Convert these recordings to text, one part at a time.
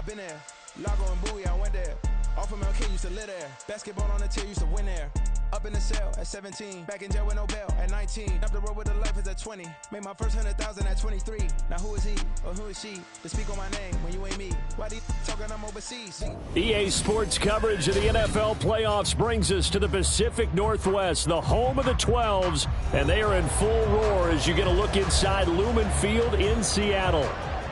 been there. Lago and Bowie, I went there. Off of MLK, used to live there. Basketball on the tier, used to win there. Up in the cell at 17. Back in jail with no bail at 19. Up the road with the life is at 20. Made my first 100,000 at 23. Now who is he or who is she to speak on my name when you ain't me? Why these talking I'm overseas? EA Sports coverage of the NFL playoffs brings us to the Pacific Northwest, the home of the 12s, and they are in full roar as you get a look inside Lumen Field in Seattle.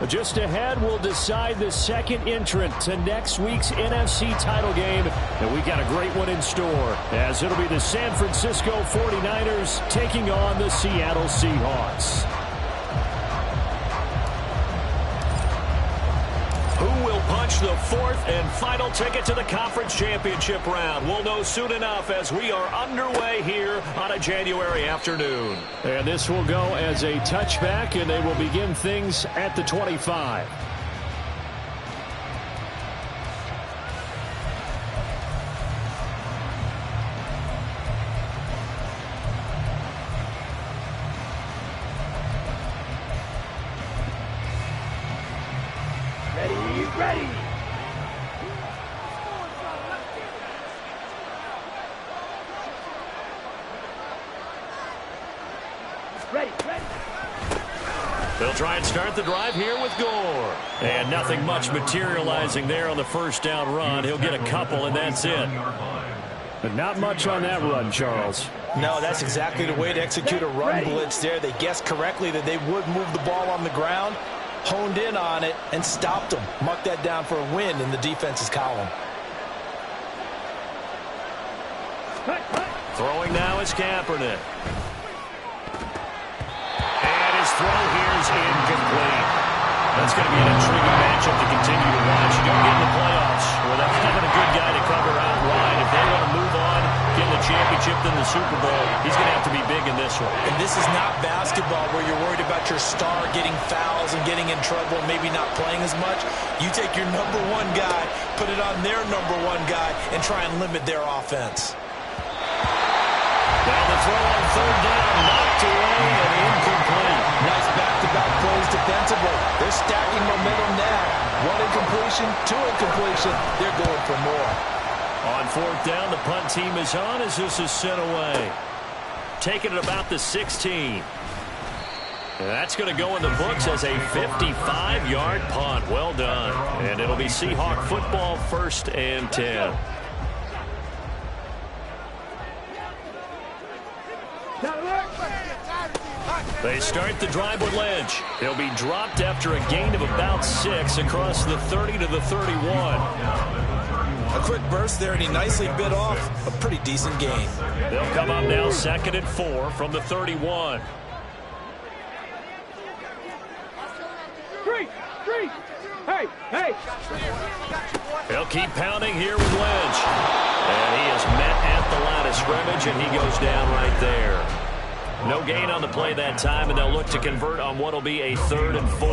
Just ahead, we'll decide the second entrant to next week's NFC title game, and we got a great one in store, as it'll be the San Francisco 49ers taking on the Seattle Seahawks. Who will punch the fourth and final ticket to the conference championship round? We'll know soon enough as we are underway here on a January afternoon. And this will go as a touchback, and they will begin things at the 25. Ready. They'll try and start the drive here with Gore. And nothing much materializing there on the first down run. He'll get a couple, and that's it. But not much on that run, Charles. No, that's exactly the way to execute a run blitz there. They guessed correctly that they would move the ball on the ground, honed in on it, and stopped them. Mark that down for a win in the defense's column. Throwing now is Kaepernick. And his throw here is incomplete. That's going to be an intriguing matchup to continue to watch. You don't get in the playoffs without having a good guy to cover out wide. If they want to move on, get the championship, then the Super Bowl, he's going to have to be big in this one. And this is not basketball where you're worried about your star getting fouls and getting in trouble, maybe not playing as much. You take your number one guy, put it on their number one guy, and try and limit their offense. Now the throw on third down, knocked away and incomplete. Nice back-to-back plays defensively. They're stacking momentum now. One incompletion, two incompletion. They're going for more. On fourth down, the punt team is on as this is sent away. Taking it about the 16. And that's going to go in the books as a 55-yard punt. Well done. And it'll be Seahawk football, 1st and 10. They start the drive with Lynch. He'll be dropped after a gain of about 6 across the 30 to the 31. A quick burst there, and he nicely bit off a pretty decent gain. They'll come up now 2nd and 4 from the 31. Three. Hey. He'll keep pounding here with Lynch. And he is met at the line of scrimmage, and he goes down right there. No gain on the play that time, and they'll look to convert on what will be a 3rd and 4.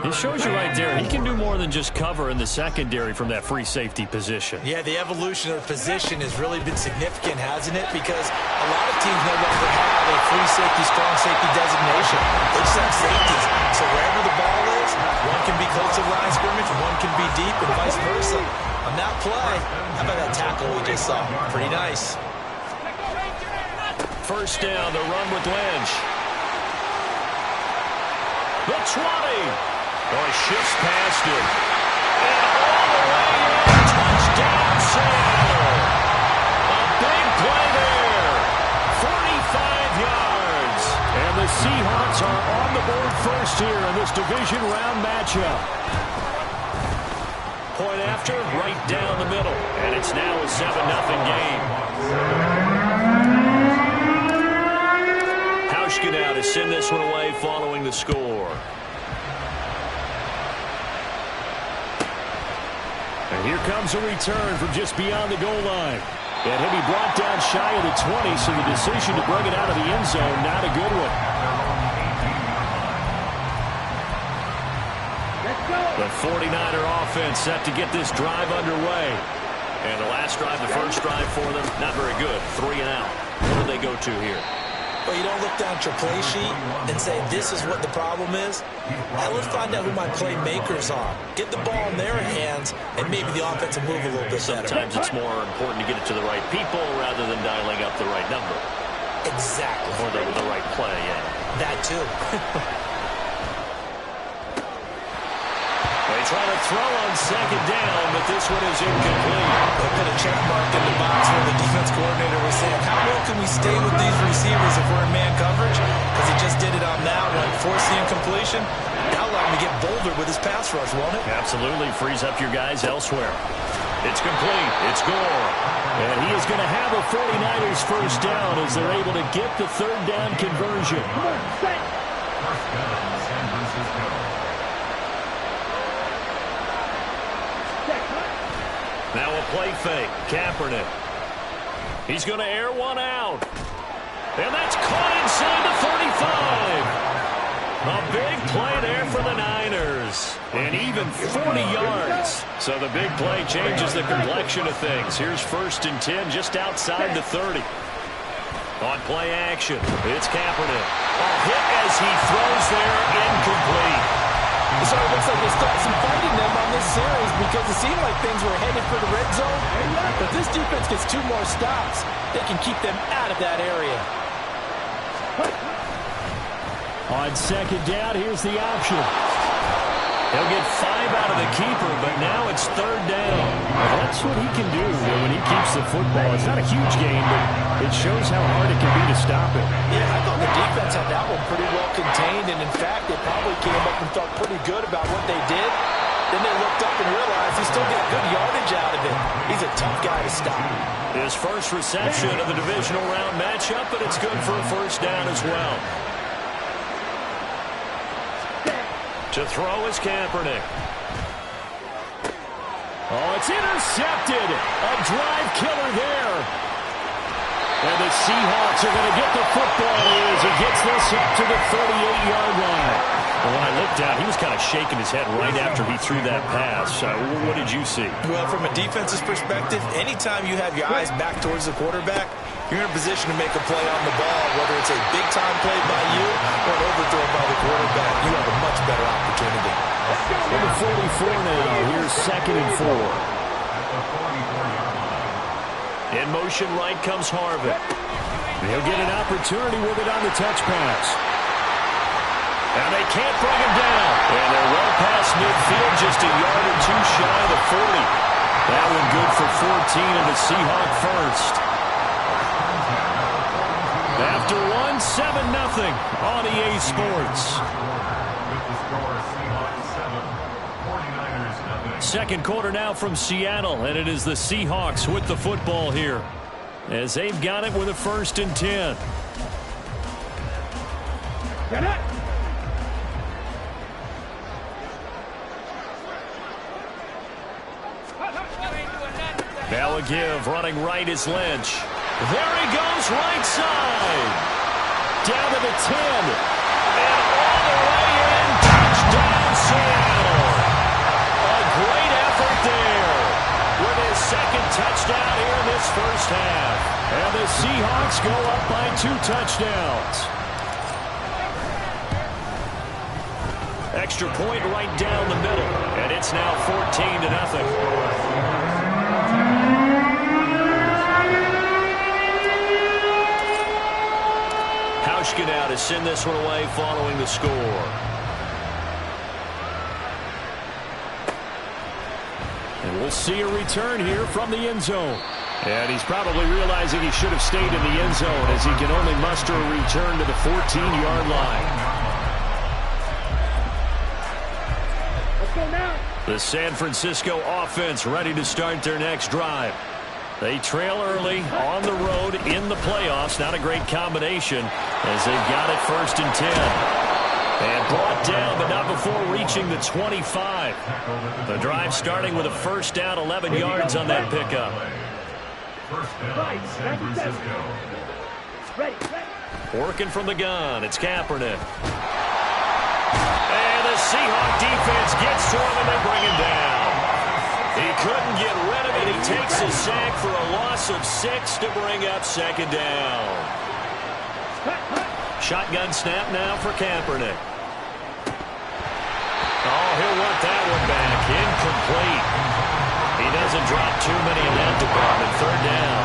It shows you right there, he can do more than just cover in the secondary from that free safety position. Yeah, the evolution of the position has really been significant, hasn't it? Because a lot of teams no longer have a free safety, strong safety designation. They just have safeties. So wherever the ball is, one can be close to the line of scrimmage, one can be deep, and vice versa. On that play, how about that tackle we just saw? Pretty nice. First down, the run with Lynch. The 20. Oh, he shifts past it. And all the way in. Touchdown, Seattle. A big play there. 45 yards. And the Seahawks are on the board first here in this division round matchup. Point after, right down the middle. And it's now a 7-0 game. Now to send this one away following the score. And here comes a return from just beyond the goal line. And he'll be brought down shy of the 20, so the decision to bring it out of the end zone, not a good one. The 49er offense set to get this drive underway. And the last drive, the first drive for them, not very good. 3 and out. What do they go to here? but you don't look down at your play sheet and say, this is what the problem is. Now, let's find out who my playmakers are. Get the ball in their hands, and maybe the offense will move a little bit better. Sometimes it's more important to get it to the right people rather than dialing up the right number. Exactly. Or the right play, yeah. That, too. They try to throw on second down, but this one is incomplete. They put a check mark in the box where the defense coordinator was saying, how well can we stay with these receivers if we're in man coverage? Because he just did it on that one, forced the incompletion. Now allow him to get bolder with his pass rush, won't it? Absolutely. Frees up your guys elsewhere. It's complete. It's Gore. And he is going to have a 49ers first down as they're able to get the third down conversion. First down, San Francisco. Now a play fake. Kaepernick. He's going to air one out. And that's caught inside the 35. A big play there for the Niners. And even 40 yards. So the big play changes the complexion of things. Here's 1st and 10 just outside the 30. On play action, it's Kaepernick. A hit as he throws there, incomplete. So it looks like there's still some fighting them on this series because it seemed like things were headed for the red zone. But this defense gets 2 more stops. They can keep them out of that area. On second down, here's the option. He'll get 5 out of the keeper, but now it's 3rd down. Well, that's what he can do when he keeps the football. It's not a huge gain, but it shows how hard it can be to stop it. Yeah, I thought the defense had that one pretty well contained, and in fact, they probably came up and felt pretty good about what they did. Then they looked up and realized he still get good yardage out of it. He's a tough guy to stop. His first reception of the divisional round matchup, but it's good for a first down as well. To throw is Kaepernick. Oh, it's intercepted. A drive killer there. And the Seahawks are going to get the football as he gets this up to the 38-yard line. Well, when I looked down, he was kind of shaking his head right after he threw that pass. What did you see? Well, from a defense's perspective, anytime you have your eyes back towards the quarterback, you're in a position to make a play on the ball, whether it's a big-time play by you or an overthrow by the quarterback. You have a much better opportunity. Number 44 now. Here's 2nd and 4. In motion right comes Harvick. He'll get an opportunity with it on the touch pass. And they can't bring him down. And they're well past midfield, just a yard or 2 shy of the 40. That one good for 14 and a Seahawk first. After 1, 7-0 on EA Sports. Second quarter now from Seattle, and it is the Seahawks with the football here as they've got it with a 1st and 10. Now a give, running right is Lynch. There he goes, right side. Down to the 10. And all the way in, touchdown Seattle. A great effort there with his 2nd touchdown here in this first half. And the Seahawks go up by 2 touchdowns. Extra point right down the middle. And it's now 14-0. Now to send this one away following the score. And we'll see a return here from the end zone. And he's probably realizing he should have stayed in the end zone as he can only muster a return to the 14-yard line. Let's go now. The San Francisco offense ready to start their next drive. They trail early on the road in the playoffs. Not a great combination as they've got it 1st and 10. And brought down, but not before reaching the 25. The drive starting with a first down, 11 yards on that pickup. First down, San Francisco. Ready. Working from the gun, it's Kaepernick. And the Seahawk defense gets to him and they bring him down. He couldn't get rid of it. He takes a sack for a loss of 6 to bring up 2nd down. Shotgun snap now for Kaepernick. Oh, he'll want that one back. Incomplete. He doesn't drop too many in that department. Third down.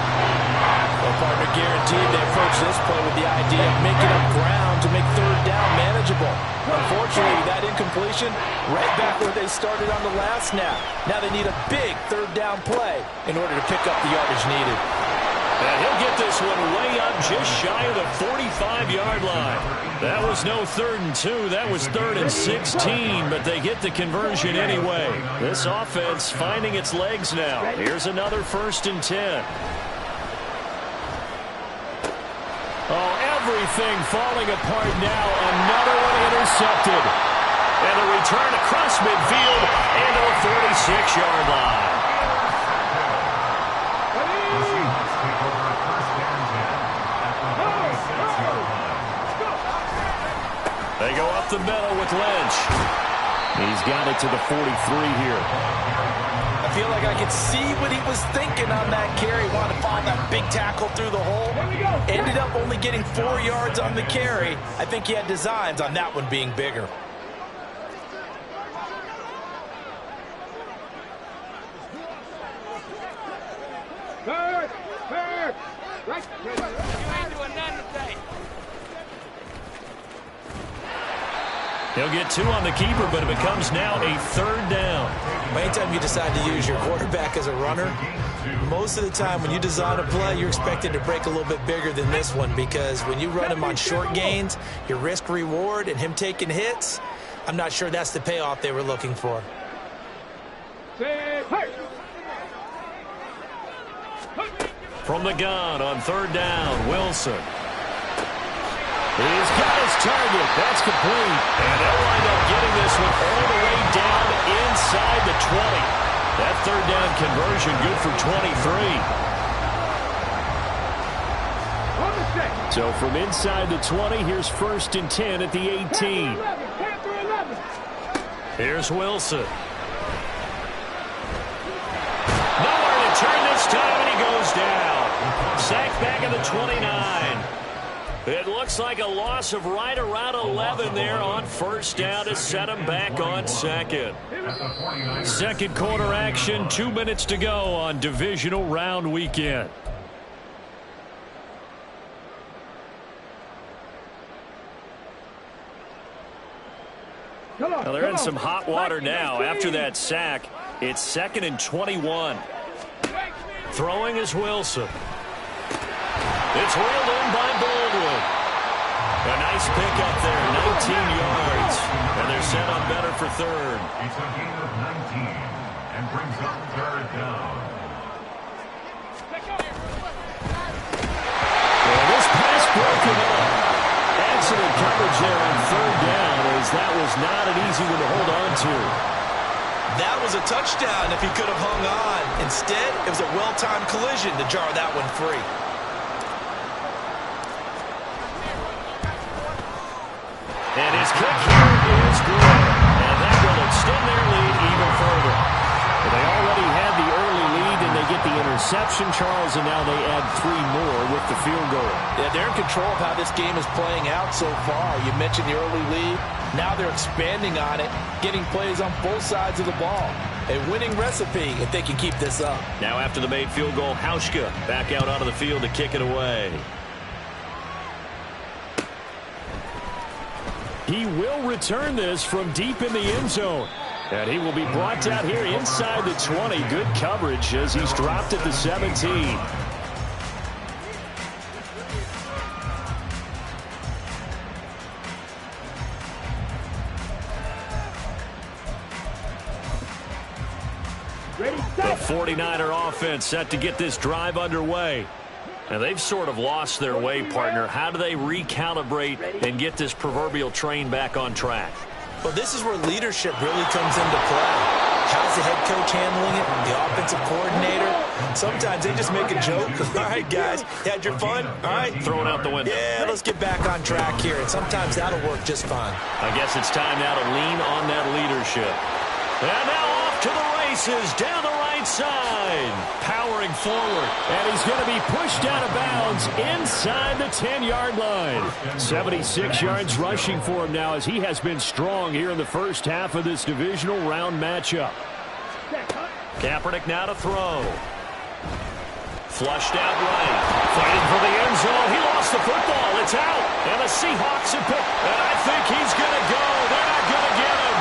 Well, partner, guaranteed they approach this play with the idea of making up ground to make third down manageable. Unfortunately, that incompletion right back where they started on the last snap. Now they need a big third down play in order to pick up the yardage needed. And he'll get this one way up just shy of the 45-yard line. That was no 3rd and 2. That was 3rd and 16, but they get the conversion anyway. This offense finding its legs now. Here's another 1st and 10. Oh, everything falling apart now. Another one intercepted. And a return across midfield and to the 46-yard line. They go up the middle with Lynch. He's got it to the 43 here. I feel like I could see what he was thinking on that carry. Wanted to find that big tackle through the hole. Ended up only getting 4 yards on the carry. I think he had designs on that one being bigger. He'll get 2 on the keeper, but it becomes now a 3rd down. Anytime you decide to use your quarterback as a runner, most of the time when you design a play, you're expected to break a little bit bigger than this one, because when you run him on short gains, your risk-reward and him taking hits, I'm not sure that's the payoff they were looking for. From the gun on 3rd down, Wilson. He's got his target. That's complete. And they'll wind up getting this one all the way down inside the 20. That 3rd down conversion good for 23. So from inside the 20, here's 1st and 10 at the 18. Here's Wilson. Nowhere to turn this time, and he goes down. Sacked back at the 29. It looks like a loss of right around 11 there on 1st down to set him back on 2nd. 2nd quarter action, 2 minutes to go on divisional round weekend. Well, they're in some hot water now after that sack. It's 2nd and 21. Throwing is Wilson. It's reeled in by Baldwin. A nice pick up there, 19 yards. And they're set on better for 3rd. It's a gain of 19 and brings up 3rd down. Well, this pass broken up. Excellent coverage there on 3rd down, as that was not an easy one to hold on to. That was a touchdown if he could have hung on. Instead, it was a well-timed collision to jar that one free. And his kick here is good. And that will extend their lead even further. But they already had the early lead, and they get the interception, Charles, and now they add 3 more with the field goal. Yeah, they're in control of how this game is playing out so far. You mentioned the early lead. Now they're expanding on it, getting plays on both sides of the ball. A winning recipe if they can keep this up. Now after the made field goal, Hauschka back out onto the field to kick it away. He will return this from deep in the end zone. And he will be brought down here inside the 20. Good coverage as he's dropped at the 17. The 49er offense set to get this drive underway. And they've sort of lost their way, partner. How do they recalibrate and get this proverbial train back on track? Well, this is where leadership really comes into play. How's the head coach handling it? The offensive coordinator? Sometimes they just make a joke. All right, guys, you had your fun? All right. Throw it out the window. Yeah, let's get back on track here. And sometimes that'll work just fine. I guess it's time now to lean on that leadership. And now off to the races down the right right side. Powering forward. And he's going to be pushed out of bounds inside the 10-yard line. 76 yards rushing for him now as he has been strong here in the first half of this divisional round matchup. Kaepernick now to throw. Flushed out right. Fighting for the end zone. He lost the football. It's out. And the Seahawks have picked. And I think he's going to go. They're not going to get him.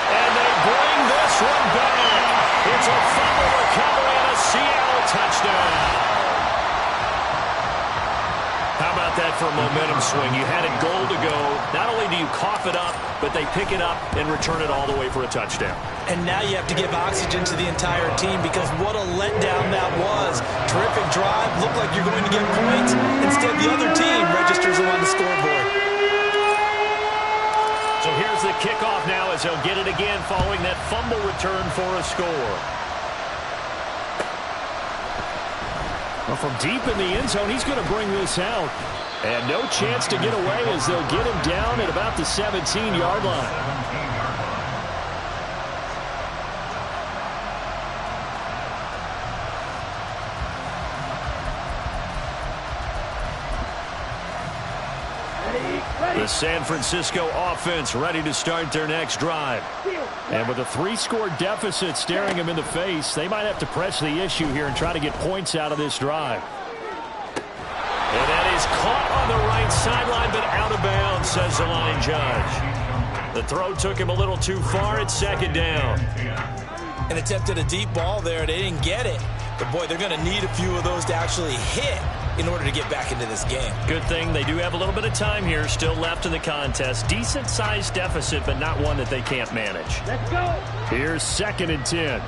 And they bring this one back. It's a fumble recovery and a Seattle touchdown. How about that for a momentum swing? You had it goal to go. Not only do you cough it up, but they pick it up and return it all the way for a touchdown. And now you have to give oxygen to the entire team because what a letdown that was. Terrific drive. Looked like you're going to get points. Instead, the other team registers them on the scoreboard. So here's the kickoff now as they'll get it again following that fumble return for a score. Well, from deep in the end zone, he's going to bring this out. And no chance to get away as they'll get him down at about the 17-yard line. The San Francisco offense ready to start their next drive. And with a 3-score deficit staring them in the face, they might have to press the issue here and try to get points out of this drive. And that is caught on the right sideline, but out of bounds, says the line judge. The throw took him a little too far. It's second down. And attempted a deep ball there. They didn't get it. But, boy, they're going to need a few of those to actually hit in order to get back into this game. Good thing they do have a little bit of time here still left in the contest. Decent-sized deficit, but not one that they can't manage. Let's go. Here's 2nd and 10.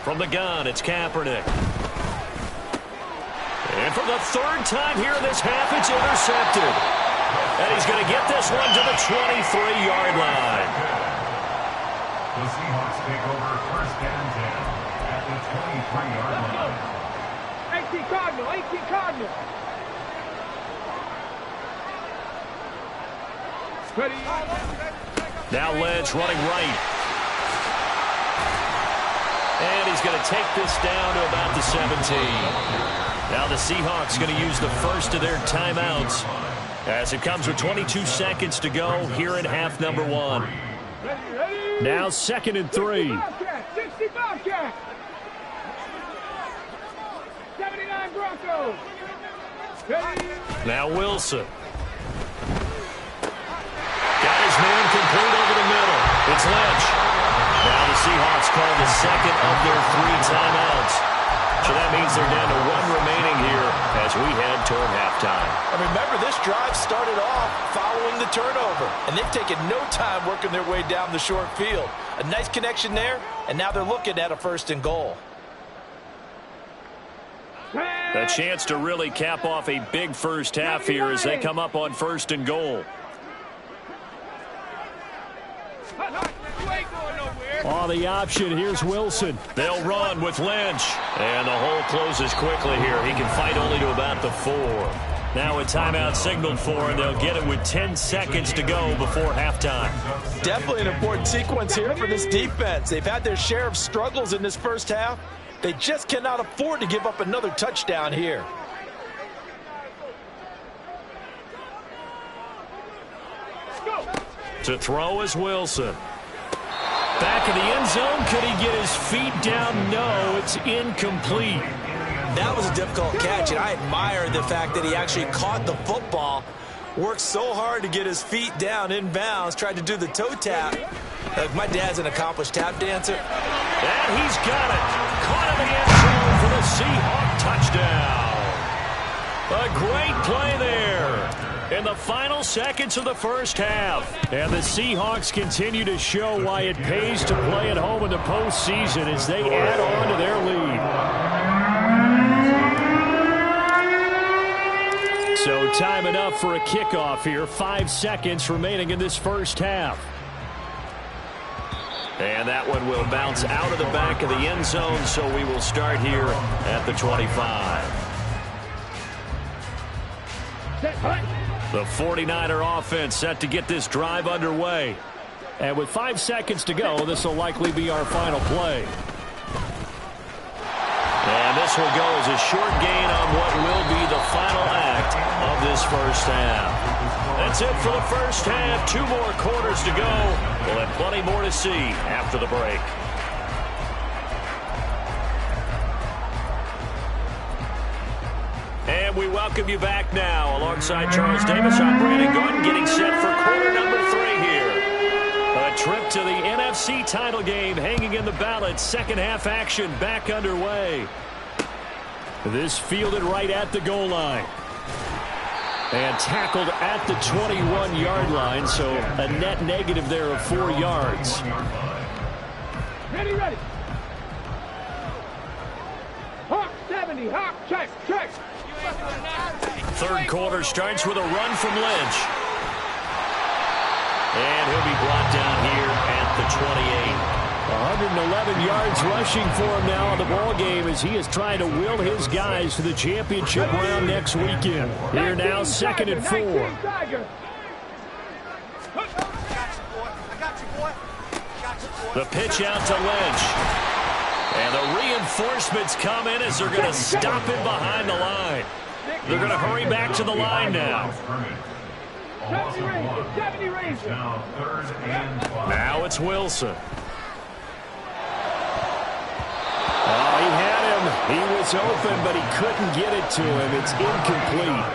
From the gun, it's Kaepernick. And for the 3rd time here in this half, it's intercepted. And he's going to get this one to the 23-yard line. The Seahawks take over 1st and 10 at the 23-yard line. 18 Cardinal, 18 Cardinal. Ready. Now Lynch running right. And he's going to take this down to about the 17. Now the Seahawks going to use the first of their timeouts as it comes with 22 seconds to go here in half number 1. Now 2nd and 3. 65 cat. 79 Broncos. Now Wilson. Got his man complete over the middle. It's Lynch. Now the Seahawks call the 2nd of their 3 timeouts. So that means they're down to 1 remaining here as we head toward halftime. And remember, this drive started off following the turnover. And they've taken no time working their way down the short field. A nice connection there, and now they're looking at a 1st and goal. A chance to really cap off a big first half here as they come up on 1st and goal. On the option, here's Wilson. They'll run with Lynch. And the hole closes quickly here. He can fight only to about the 4. Now a timeout signaled for, and they'll get it with 10 seconds to go before halftime. Definitely an important sequence here for this defense. They've had their share of struggles in this first half. They just cannot afford to give up another touchdown here. To throw is Wilson. Back in the end zone. Could he get his feet down? No, it's incomplete. That was a difficult catch, and I admire the fact that he actually caught the football, worked so hard to get his feet down in bounds, tried to do the toe tap. My dad's an accomplished tap dancer. And he's got it. Caught in the end zone for the Seahawk touchdown. A great play there in the final seconds of the first half. And the Seahawks continue to show why it pays to play at home in the postseason as they add on to their lead. So time enough for a kickoff here. 5 seconds remaining in this first half. And that one will bounce out of the back of the end zone, so we will start here at the 25. The 49er offense set to get this drive underway. And with 5 seconds to go, this will likely be our final play. And this will go as a short gain on what will be the final act of this first half. That's it for the first half. 2 more quarters to go. We'll have plenty more to see after the break. And we welcome you back now. Alongside Charles Davis, I'm Brandon Gordon, getting set for quarter number 3 here. A trip to the NFC title game hanging in the balance. Second half action back underway. This fielded right at the goal line. And tackled at the 21-yard line, so a net negative there of 4 yards. Ready, ready. Hawk 70, Hawk, check, check. Third quarter starts with a run from Lynch. And he'll be brought down here at the 28. 111 yards rushing for him now in the ball game as he is trying to will his guys to the championship round next weekend. Here now, 2nd and 4. The pitch out to Lynch. And the reinforcements come in as they're going to stop him behind the line. They're going to hurry back to the line now. 70 Rangers. Now it's Wilson. Oh, he had him. He was open, but he couldn't get it to him. It's incomplete.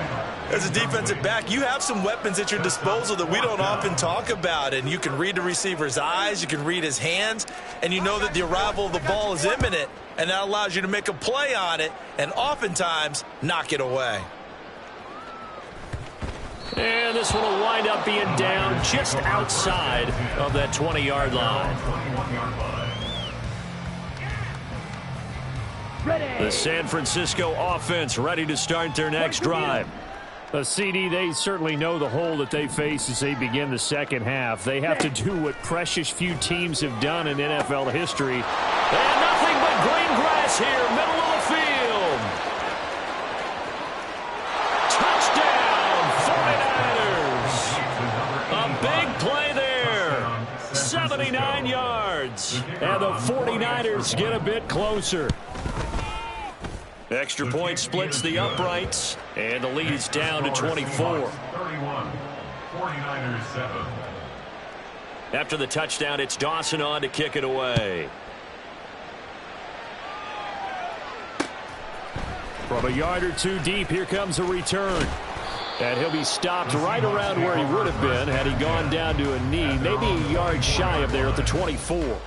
As a defensive back, you have some weapons at your disposal that we don't often talk about, and you can read the receiver's eyes, you can read his hands, and you know that the arrival of the ball is imminent, and that allows you to make a play on it and oftentimes knock it away. And this one will wind up being down just outside of that 20-yard line. The San Francisco offense ready to start their next drive. CD, they certainly know the hole that they face as they begin the second half. They have to do what precious few teams have done in NFL history. And nothing but green grass here, middle of the field. Touchdown, 49ers. A big play there. 79 yards. And the 49ers get a bit closer. Extra point splits the uprights, and the lead is down to 24. 31, 49ers 7. After the touchdown, it's Dawson on to kick it away. From a yard or 2 deep, here comes a return. And he'll be stopped right around where he would have been had he gone down to a knee, maybe a yard shy of there at the 24.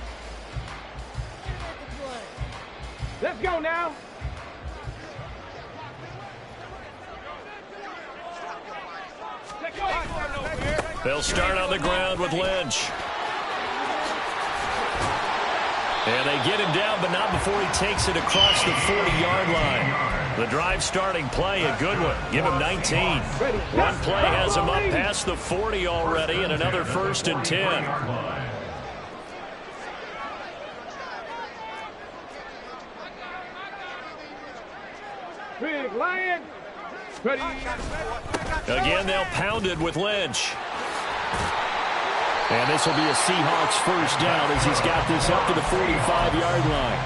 Let's go now. They'll start on the ground with Lynch. And they get him down, but not before he takes it across the 40-yard line. The drive starting play, a good one. Give him 19. One play has him up past the 40 already, and another 1st and 10. Big Lion. Ready. Again, they'll pound it with Lynch. And this will be a Seahawks first down as he's got this up to the 45-yard line.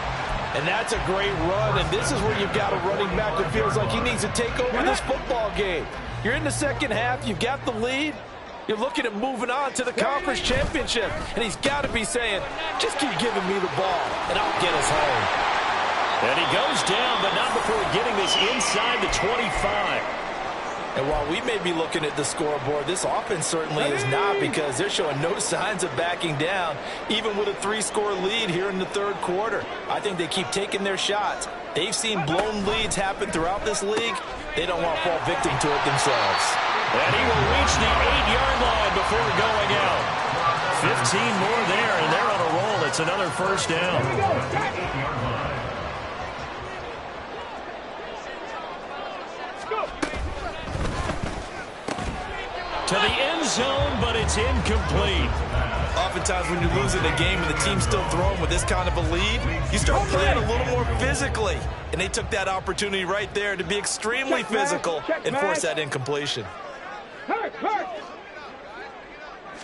And that's a great run, and this is where you've got a running back that feels like he needs to take over this football game. You're in the second half, you've got the lead, you're looking at moving on to the conference championship, and he's got to be saying, just keep giving me the ball, and I'll get us home. And he goes down, but not before getting this inside the 25. And while we may be looking at the scoreboard, this offense certainly is not, because they're showing no signs of backing down, even with a 3-score lead here in the third quarter. I think they keep taking their shots. They've seen blown leads happen throughout this league. They don't want to fall victim to it themselves. And he will reach the 8-yard line before going out. 15 more there, and they're on a roll. It's another first down. To the end zone, but it's incomplete. Oftentimes when you're losing a game and the team's still throwing with this kind of a lead, you start playing a little more physically. And they took that opportunity right there to be extremely physical and force that incompletion. Kurt.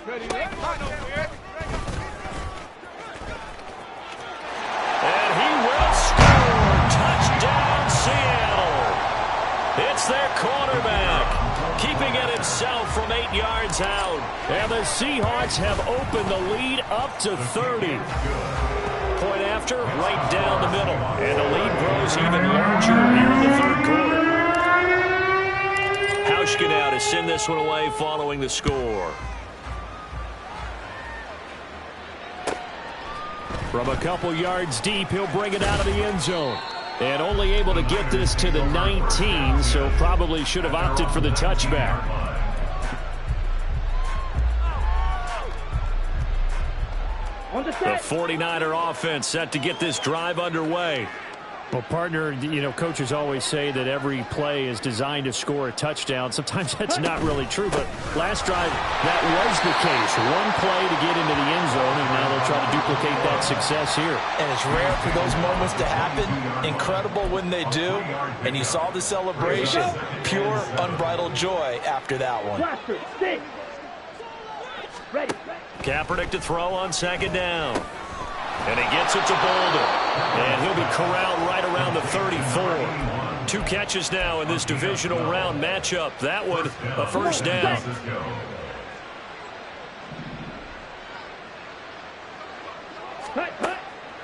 Ready, And he will score. Touchdown, Seattle. It's their quarterback, keeping it himself from 8 yards out. And the Seahawks have opened the lead up to 30. Point after, right down the middle. And the lead grows even larger here in the third quarter. Hauschka now to send this one away following the score. From a couple yards deep, he'll bring it out of the end zone. And only able to get this to the 19, so probably should have opted for the touchback. The 49er offense set to get this drive underway. Well, partner, you know, coaches always say that every play is designed to score a touchdown. Sometimes that's not really true, but last drive, that was the case. One play to get into the end zone, and now they'll try to duplicate that success here. And it's rare for those moments to happen. Incredible when they do. And you saw the celebration. Pure, unbridled joy after that one. Ready. Kaepernick to throw on second down. And he gets it to Boulder. And he'll be corralled right around the 34. 2 catches now in this divisional round matchup. That one, a first down.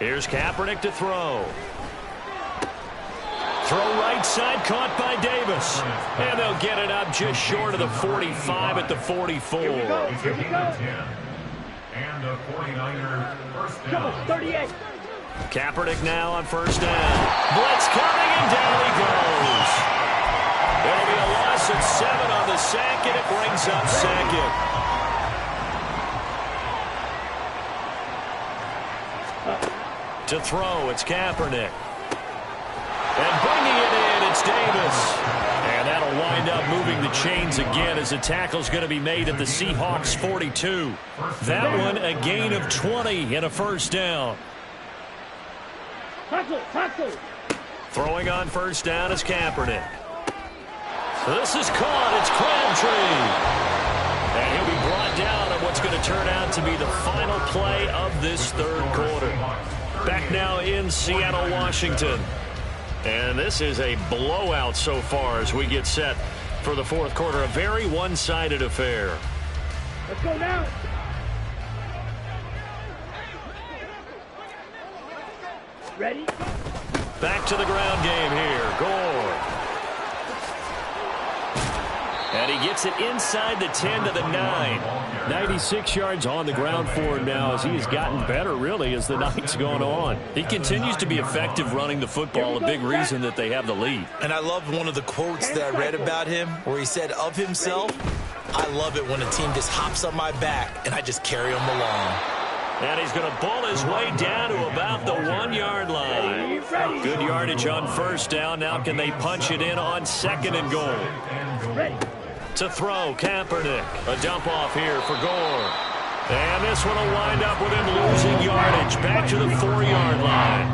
Here's Kaepernick to throw. Throw right side, caught by Davis. And they'll get it up just short of the 45 at the 44. Here we go. And the 49er first down. 38. Kaepernick now on first down. Blitz coming, and down he goes. It'll be a loss of 7 on the sack, and it brings up second. To throw, it's Kaepernick. And bringing it in, it's Davis. And that'll wind up moving the chains again as the tackle's going to be made at the Seahawks 42. That one a gain of 20 and a first down. Hustle. Throwing on first down is Kaepernick. This is caught. It's Crabtree. And he'll be brought down on what's going to turn out to be the final play of this third quarter. Back now in Seattle, Washington. And this is a blowout so far as we get set for the fourth quarter. A very one-sided affair. Let's go now. Ready? Back to the ground game here. Gore. And he gets it inside the 10 to the 9. 96 yards on the ground for him now as he has gotten better, really, as the night's gone on. He continues to be effective running the football, a big reason that they have the lead. And I love one of the quotes that I read about him where he said of himself, I love it when a team just hops on my back and I just carry them along. And he's going to bull his way down to about the 1-yard line. Good yardage on first down. Now can they punch it in on second and goal? To throw, Kaepernick. A dump off here for Gore. And this one will wind up with him losing yardage. Back to the 4-yard line.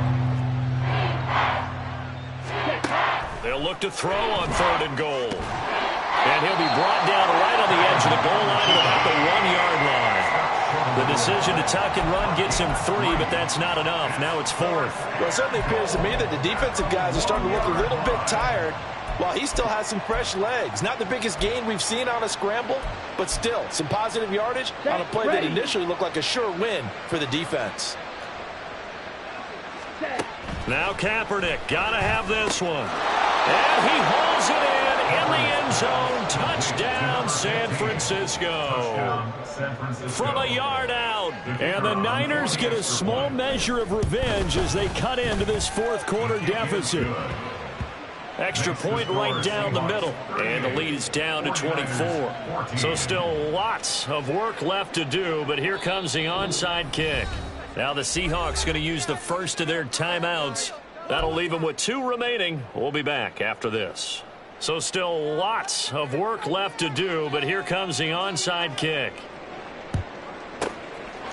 They'll look to throw on third and goal. And he'll be brought down right on the edge of the goal line at about the 1-yard line. The decision to tuck and run gets him 3, but that's not enough. Now it's 4th. Well, it certainly appears to me that the defensive guys are starting to look a little bit tired while he still has some fresh legs. Not the biggest gain we've seen on a scramble, but still some positive yardage on a play that initially looked like a sure win for the defense. Now Kaepernick, gotta have this one. And he hauls it in the end zone. Touchdown, San Francisco. From a yard out. And the Niners get a small measure of revenge as they cut into this fourth quarter deficit. Extra point right down the middle. And the lead is down to 24. So still lots of work left to do, but here comes the onside kick. Now the Seahawks going to use the first of their timeouts. That'll leave them with 2 remaining. We'll be back after this. So still lots of work left to do, but here comes the onside kick.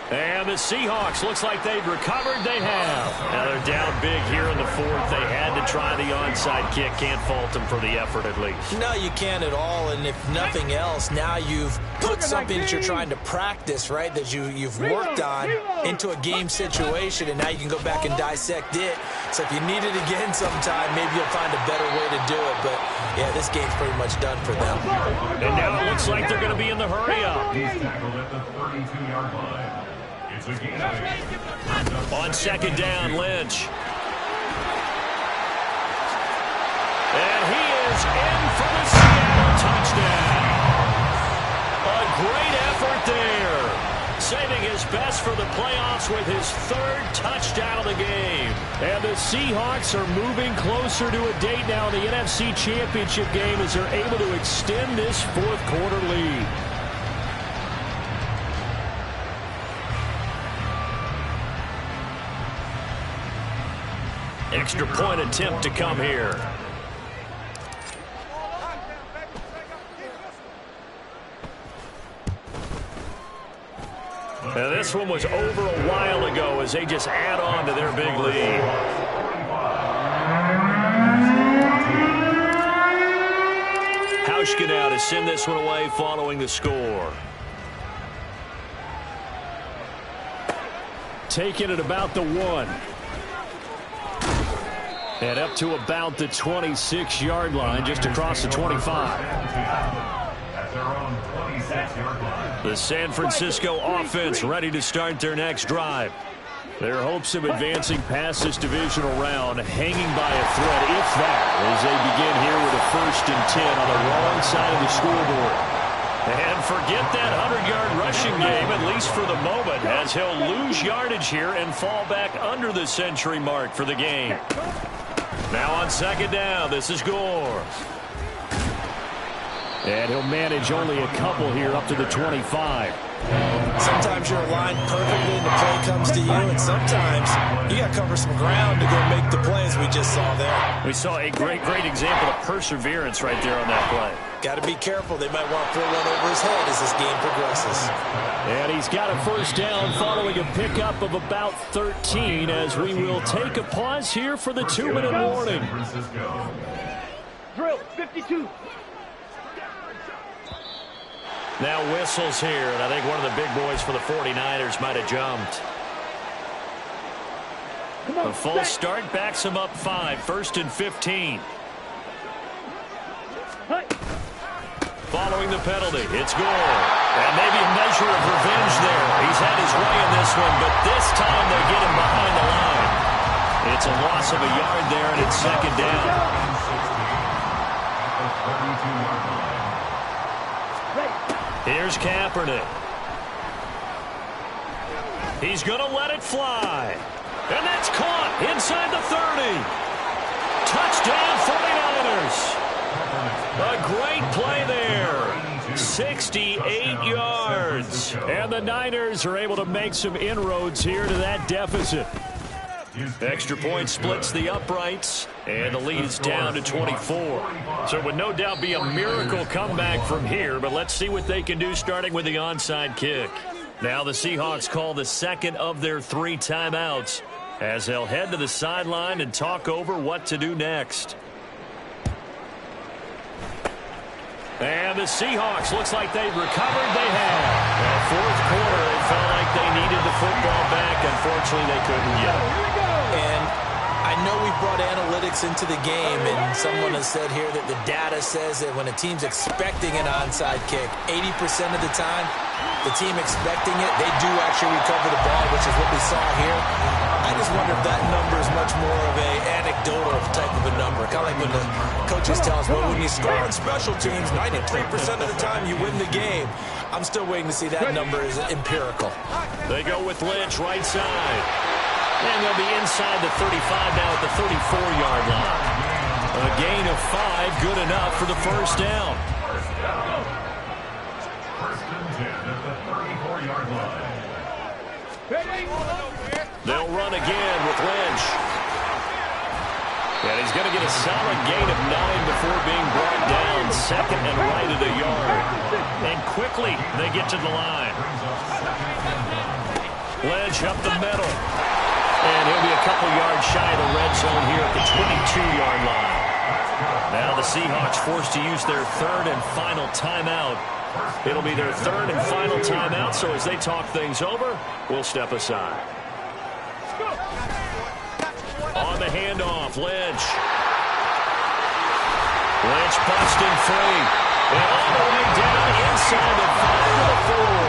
And the Seahawks, looks like they've recovered. They have. Now they're down big here in the fourth. They had to try the onside kick. Can't fault them for the effort at least. No, you can't at all. And if nothing else, now you've put something that you're trying to practice, right, that you've worked on into a game situation, and now you can go back and dissect it. So if you need it again sometime, maybe you'll find a better way to do it. But, yeah, this game's pretty much done for them. And now it looks like they're going to be in the hurry-up. He's tackled at the 32-yard line. It's a gain of 8. On second down, Lynch. And he is in for the Seattle touchdown. A great effort there. Saving his best for the playoffs with his third touchdown of the game. And the Seahawks are moving closer to a date now in the NFC Championship game as they're able to extend this fourth quarter lead. Extra point attempt to come here. Now this one was over a while ago as they just add on to their big lead. Hauschka now to send this one away following the score. Taking it about the 1. And up to about the 26-yard line, just across the 25. At their own 26-yard line. The San Francisco offense ready to start their next drive. Their hopes of advancing past this divisional round hanging by a thread, if that, as they begin here with a 1st and 10 on the wrong side of the scoreboard. And forget that 100-yard rushing game, at least for the moment, as he'll lose yardage here and fall back under the century mark for the game. Now on second down, this is Gore. And he'll manage only a couple here up to the 25. Sometimes you're aligned perfectly and the play comes to you, and sometimes you got to cover some ground to go make the plays we just saw there. We saw a great example of perseverance right there on that play. Got to be careful. They might want to throw one over his head as this game progresses. And he's got a 1st down following a pickup of about 13 as we will take a pause here for the 2-minute warning. Drill, 52. Now whistles here, and I think one of the big boys for the 49ers might have jumped. A false start backs him up 5, 1st and 15. Following the penalty, it's Gore. And maybe a measure of revenge there. He's had his way in this one, but this time they get him behind the line. It's a loss of a yard there, and it's second down. Here's Kaepernick. He's going to let it fly. And that's caught inside the 30. Touchdown 49ers. A great play there. 68 yards. And the Niners are able to make some inroads here to that deficit. Extra point splits the uprights, and the lead is down to 24. So it would no doubt be a miracle comeback from here, but let's see what they can do starting with the onside kick. Now the Seahawks call the second of their 3 timeouts as they'll head to the sideline and talk over what to do next. And the Seahawks, looks like they've recovered. They have. Well, fourth quarter, it felt like they needed the football back. Unfortunately, they couldn't get it. And I know we brought analytics into the game, and someone has said here that the data says that when a team's expecting an onside kick, 80% of the time, the team expecting it, they do actually recover the ball, which is what we saw here. I just wonder if that number is much more of a anecdotal type of a number. Kind of like when the coaches tell us, well, when you score on special teams, 93% of the time you win the game. I'm still waiting to see that number is empirical. They go with Lynch right side. And they'll be inside the 35 now at the 34-yard line. A gain of 5, good enough for the 1st down. First and 10 at the 34-yard line. They'll run again with Lynch. And he's going to get a solid gain of 9 before being brought down second and right at a yard. And quickly they get to the line. Ledge up the middle. And he'll be a couple yards shy of the red zone here at the 22-yard line. Now the Seahawks forced to use their third and final timeout. It'll be their third and final timeout, so as they talk things over, we'll step aside. On the handoff, Lynch. Lynch busting free. And all the way down inside the 5 to the 4.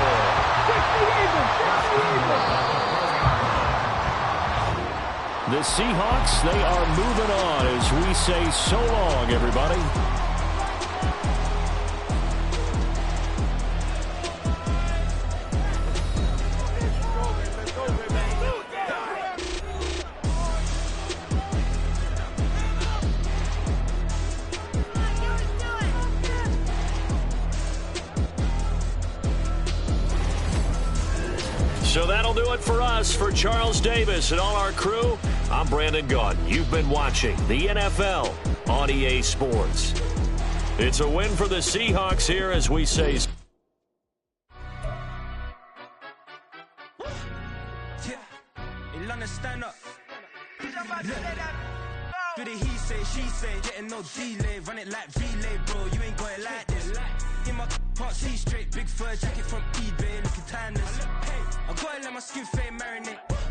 The Seahawks, they are moving on as we say so long, everybody. So that'll do it for us. For Charles Davis and all our crew, I'm Brandon Gaudin. You've been watching the NFL on EA Sports. It's a win for the Seahawks here as we say. Stand up. Do the he say, she say, getting no delay, run it like relay, bro. You ain't got it like this. In my can't see straight, big fur jacket from eBay, looking tan.